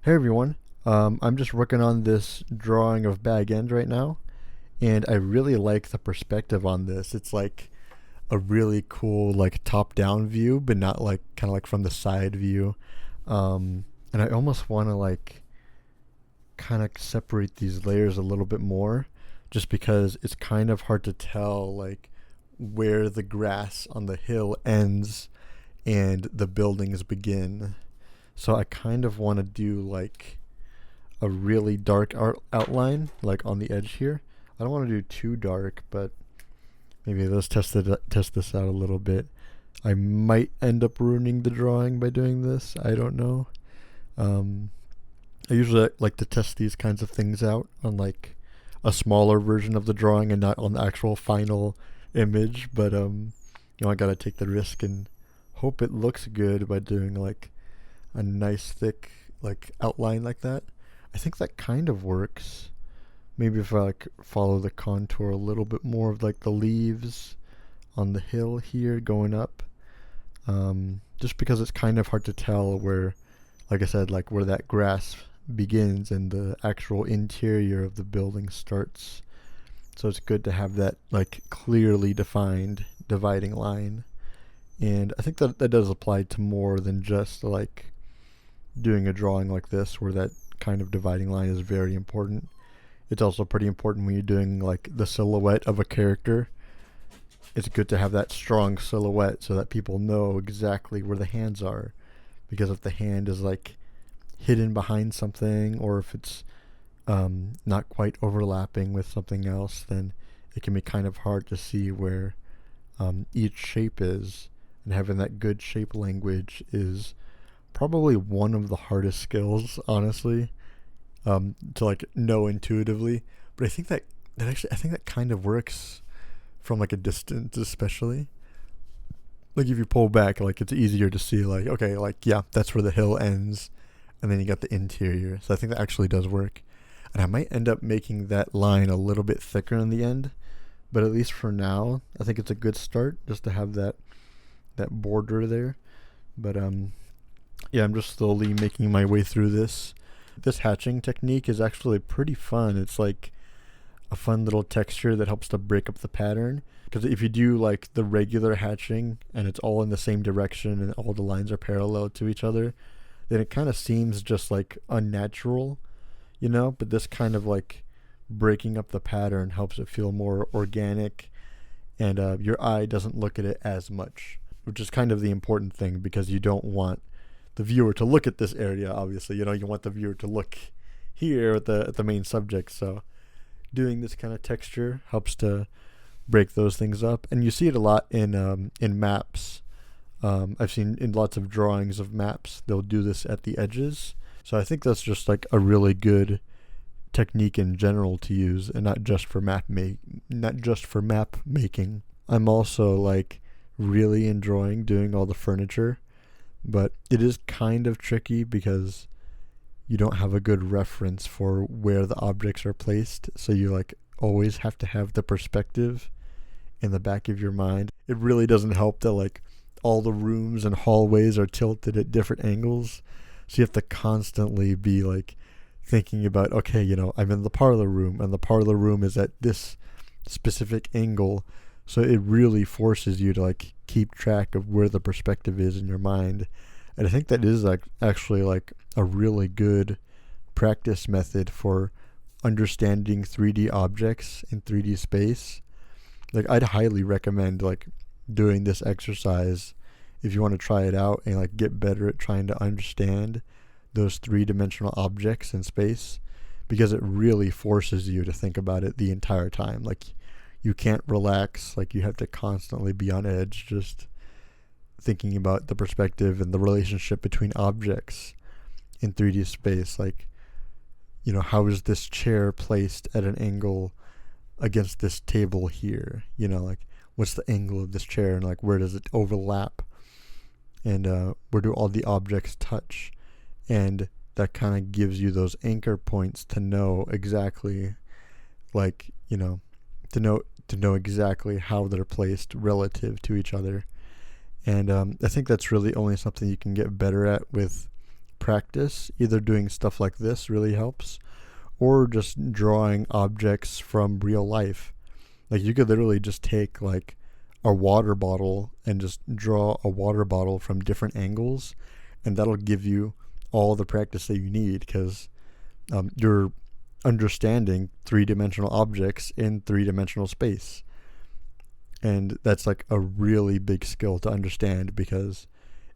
Hey everyone, I'm just working on this drawing of Bag End right now, and I really like the perspective on this. It's like a really cool, like top-down view, but not like kind of like from the side view. And I almost want to like kind of separate these layers a little bit more, just because it's kind of hard to tell like where the grass on the hill ends and the buildings begin. So I kind of want to do like a really dark outline, like on the edge here. I don't want to do too dark, but maybe let's test this out a little bit. I might end up ruining the drawing by doing this. I don't know. Um, I usually like to test these kinds of things out on like a smaller version of the drawing and not on the actual final image. But I gotta take the risk and hope it looks good by doing like a nice thick like outline like that. I think that kind of works. Maybe if I like follow the contour a little bit more of like the leaves on the hill here going up. Just because it's kind of hard to tell where, like I said, like where that grass begins and the actual interior of the building starts. So it's good to have that like clearly defined dividing line. And I think that that does apply to more than just like doing a drawing like this where that kind of dividing line is very important. It's also pretty important when you're doing like the silhouette of a character. It's good to have that strong silhouette so that people know exactly where the hands are. Because if the hand is like hidden behind something, or if it's not quite overlapping with something else, then it can be kind of hard to see where each shape is. And having that good shape language is probably one of the hardest skills, honestly, to like know intuitively. But I think that actually I think that kind of works from like a distance, especially. Like if you pull back, like it's easier to see. Like okay, like yeah, that's where the hill ends, and then you got the interior. So I think that actually does work. And I might end up making that line a little bit thicker in the end, but at least for now, I think it's a good start just to have that border there. But yeah, I'm just slowly making my way through this. This hatching technique is actually pretty fun. It's like a fun little texture that helps to break up the pattern. Because if you do like the regular hatching and it's all in the same direction and all the lines are parallel to each other, then it kind of seems just like unnatural, you know? But this kind of like breaking up the pattern helps it feel more organic, and your eye doesn't look at it as much, which is kind of the important thing because you don't want the viewer to look at this area. Obviously, you want the viewer to look here at the main subject. So doing this kind of texture helps to break those things up, and you see it a lot in maps. I've seen in lots of drawings of maps they'll do this at the edges. So I think that's just like a really good technique in general to use, and not just for map making. I'm also like really enjoying doing all the furniture, but it is kind of tricky because you don't have a good reference for where the objects are placed, so you like always have to have the perspective in the back of your mind. It really doesn't help that like all the rooms and hallways are tilted at different angles, so you have to constantly be like thinking about, okay, I'm in the parlor room and the parlor room is at this specific angle. So it really forces you to like keep track of where the perspective is in your mind. And I think that is like actually like a really good practice method for understanding 3D objects in 3D space. Like I'd highly recommend like doing this exercise if you want to try it out and like get better at trying to understand those three-dimensional objects in space, because it really forces you to think about it the entire time. Like you can't relax, like you have to constantly be on edge just thinking about the perspective and the relationship between objects in 3D space. Like, how is this chair placed at an angle against this table here? Like what's the angle of this chair, and like where does it overlap, and where do all the objects touch? And that kind of gives you those anchor points to know exactly, like, to know exactly how they're placed relative to each other. And I think that's really only something you can get better at with practice, either doing stuff like this really helps, or just drawing objects from real life. Like you could literally just take like a water bottle and just draw a water bottle from different angles, and that'll give you all the practice that you need, because you're understanding three-dimensional objects in three-dimensional space. And that's like a really big skill to understand, because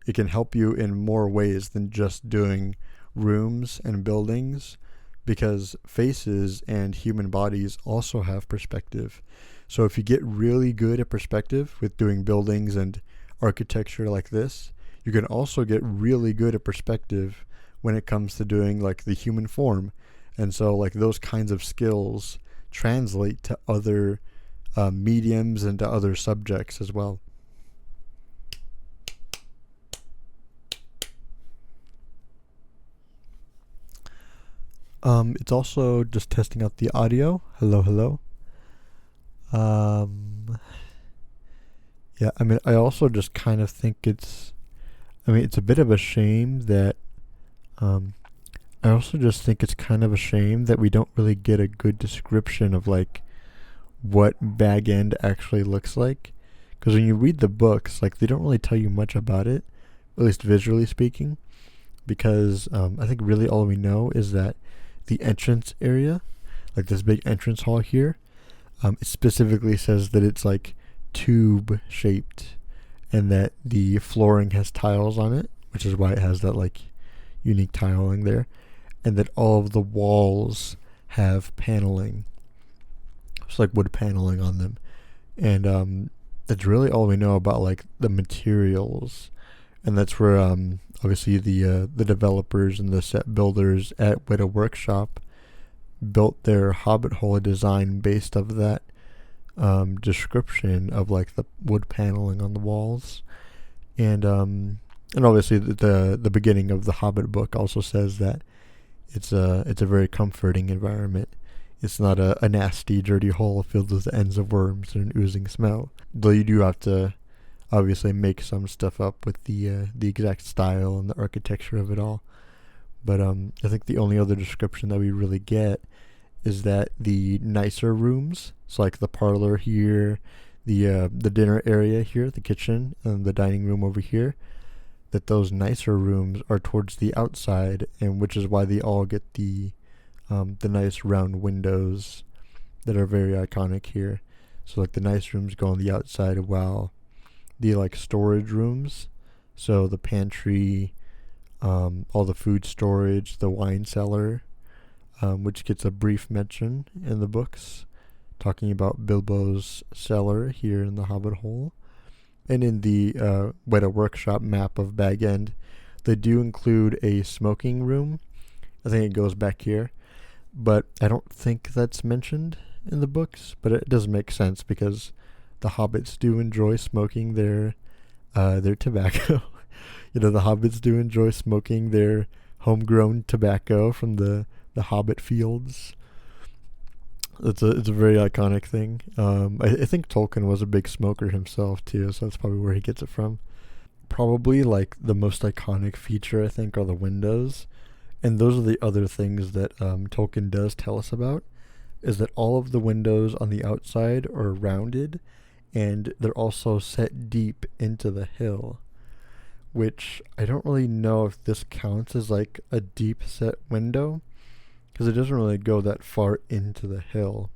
it can help you in more ways than just doing rooms and buildings, because faces and human bodies also have perspective. So if you get really good at perspective with doing buildings and architecture like this, you can also get really good at perspective when it comes to doing like the human form. And so like those kinds of skills translate to other mediums and to other subjects as well. It's also just testing out the audio. Hello, hello. Yeah, I mean, I also just kind of think it's a bit of a shame that, I also just think it's kind of a shame that we don't really get a good description of like what Bag End actually looks like. Because when you read the books, like they don't really tell you much about it, at least visually speaking. Because I think really all we know is that the entrance area, like this big entrance hall here, it specifically says that it's like tube shaped, and that the flooring has tiles on it, which is why it has that like unique tiling there, and that all of the walls have paneling. It's like wood paneling on them. And that's really all we know about like the materials. And that's where obviously the developers and the set builders at Weta Workshop built their Hobbit Hole design based of that description of like the wood paneling on the walls. And obviously the beginning of the Hobbit book also says that it's a very comforting environment. It's not a nasty, dirty hole filled with ends of worms and an oozing smell. Though you do have to obviously make some stuff up with the exact style and the architecture of it all. But I think the only other description that we really get is that the nicer rooms, so like the parlor here, the dinner area here, the kitchen, and the dining room over here, that those nicer rooms are towards the outside, and which is why they all get the nice round windows that are very iconic here. So like the nice rooms go on the outside, while the like storage rooms, so the pantry, all the food storage, the wine cellar, which gets a brief mention in the books, talking about Bilbo's cellar here in the Hobbit Hole. And in the Weta Workshop map of Bag End, they do include a smoking room. I think it goes back here, but I don't think that's mentioned in the books. But it does make sense, because the hobbits do enjoy smoking their tobacco. The hobbits do enjoy smoking their homegrown tobacco from the hobbit fields. It's a very iconic thing. I think Tolkien was a big smoker himself too, so that's probably where he gets it from. Probably like the most iconic feature, I think, are the windows. And those are the other things that Tolkien does tell us about, is that all of the windows on the outside are rounded, and they're also set deep into the hill, which I don't really know if this counts as like a deep set window, because it doesn't really go that far into the hill.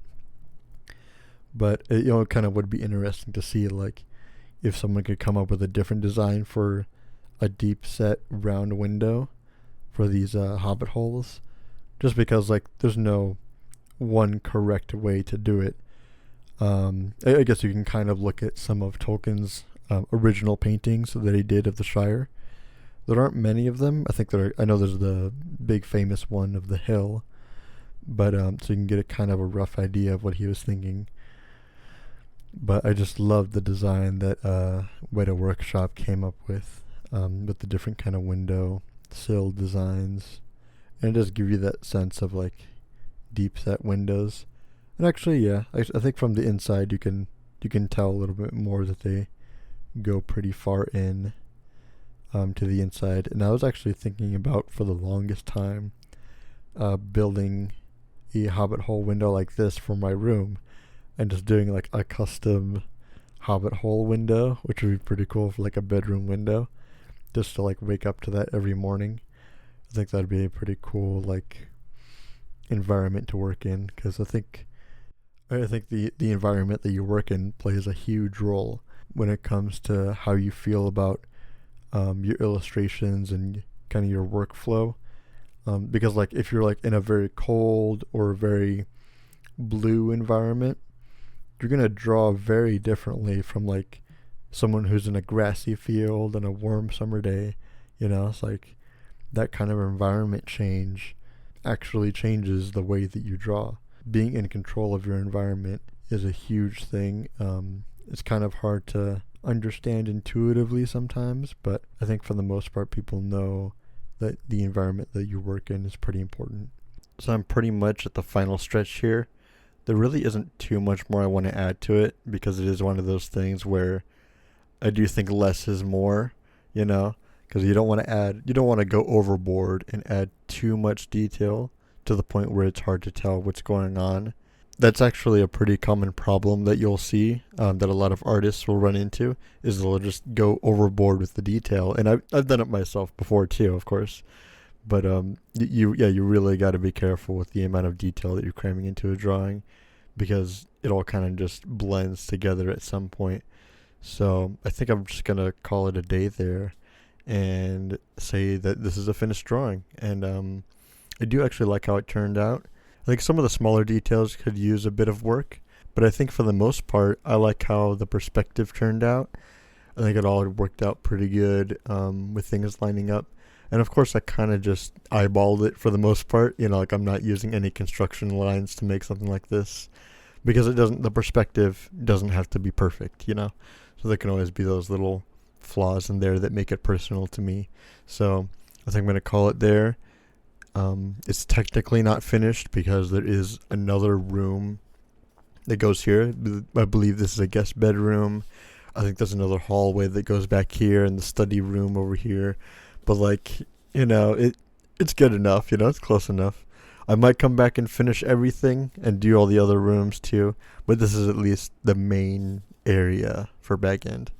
But it kind of would be interesting to see like if someone could come up with a different design for a deep set round window for these hobbit holes, just because like there's no one correct way to do it. I guess you can kind of look at some of Tolkien's original paintings that he did of the Shire. There aren't many of them. I know there's the big famous one of the hill, but so you can get a kind of a rough idea of what he was thinking. But I just love the design that Weta Workshop came up with the different kind of window sill designs, and it does give you that sense of like deep set windows. And actually, yeah, I think from the inside you can tell a little bit more that they go pretty far in. to the inside. And I was actually thinking about, for the longest time, building a hobbit hole window like this for my room, and just doing like a custom hobbit hole window, which would be pretty cool for like a bedroom window, just to like wake up to that every morning. I think that'd be a pretty cool like environment to work in, because I think the environment that you work in plays a huge role when it comes to how you feel about your illustrations and kind of your workflow. Because like if you're like in a very cold or very blue environment, you're gonna draw very differently from like someone who's in a grassy field on a warm summer day. It's like that kind of environment change actually changes the way that you draw. Being in control of your environment is a huge thing. It's kind of hard to understand intuitively sometimes, but I think for the most part, people know that the environment that you work in is pretty important. So I'm pretty much at the final stretch here. There really isn't too much more I want to add to it, because it is one of those things where I do think less is more, because you don't want to go overboard and add too much detail to the point where it's hard to tell what's going on. That's actually a pretty common problem that you'll see, that a lot of artists will run into, is they'll just go overboard with the detail. And I've done it myself before too, of course. But you really got to be careful with the amount of detail that you're cramming into a drawing, because it all kind of just blends together at some point. So I think I'm just gonna call it a day there, and say that this is a finished drawing. And I do actually like how it turned out. I think some of the smaller details could use a bit of work, but I think for the most part, I like how the perspective turned out. I think it all worked out pretty good, with things lining up. And of course, I kind of just eyeballed it for the most part. Like I'm not using any construction lines to make something like this, because the perspective doesn't have to be perfect, So there can always be those little flaws in there that make it personal to me. So I think I'm going to call it there. It's technically not finished because there is another room that goes here. I believe this is a guest bedroom. I think there's another hallway that goes back here, and the study room over here. But like, it's good enough, it's close enough. I might come back and finish everything and do all the other rooms too, but this is at least the main area for Bag End.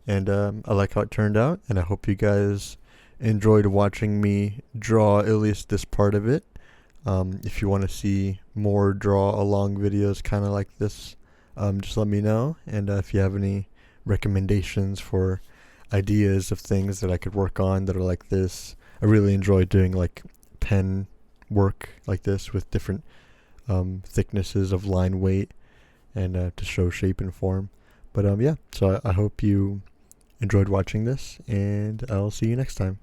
And I like how it turned out, and I hope you guys enjoyed watching me draw at least this part of it. If you want to see more draw along videos kind of like this, just let me know. And if you have any recommendations for ideas of things that I could work on that are like this, I really enjoy doing like pen work like this with different thicknesses of line weight, and to show shape and form. But so I hope you enjoyed watching this, and I'll see you next time.